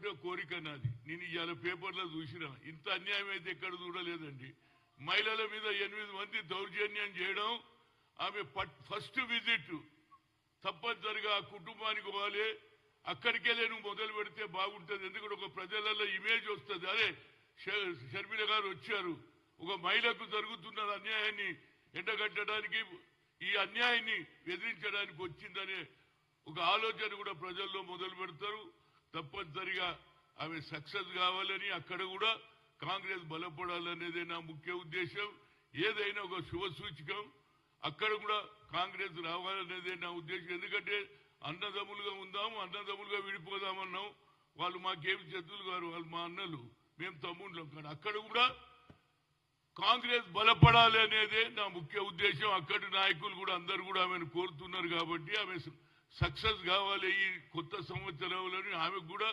ఒకటే కోరిక నాది. నేను ఇవాళ పేపర్లో చూసినా, ఇంత అన్యాయం అయితే ఎక్కడ చూడలేదండి. మహిళల మీద 8 మంది దౌర్జన్యం చేయడం, ఆమె ఫస్ట్ విజిట్ తప్పనిసరిగా ఆ కుటుంబానికి పోవాలి. అక్కడికే నువ్వు మొదలు పెడితే బాగుంటుంది. ఎందుకంటే ఒక ప్రజలలో ఇమేజ్ వస్తుంది. అరే షర్మిల గారు వచ్చారు, ఒక మహిళకు జరుగుతున్న అన్యాయాన్ని ఎండగట్టడానికి, ఈ అన్యాయాన్ని ఎదిరించడానికి వచ్చిందనే ఒక ఆలోచన కూడా ప్రజల్లో మొదలు పెడతారు. తప్పనిసరిగా ఆమె సక్సెస్ కావాలని, అక్కడ కూడా కాంగ్రెస్ బలపడాలనేదే నా ముఖ్య ఉద్దేశం. ఏదైనా ఒక శుభ సూచకం, అక్కడ కూడా కాంగ్రెస్ రావాలనేదే నా ఉద్దేశం. ఎందుకంటే అన్నదమ్ములుగా ఉందాము, అన్నదమ్ములుగా విడిపోదామన్నాం. వాళ్ళు మాకేమి శత్రులు గారు, వాళ్ళు మా అన్నలు, మేము తమ్ముళ్ళం. కానీ అక్కడ కూడా కాంగ్రెస్ బలపడాలి అనేదే నా ముఖ్య ఉద్దేశం. అక్కడి నాయకులు కూడా అందరూ కూడా ఆమెను కోరుతున్నారు. కాబట్టి ఆమె సక్సెస్ కావాలి ఈ కొత్త సంవత్సరంలో. ఆమెకు కూడా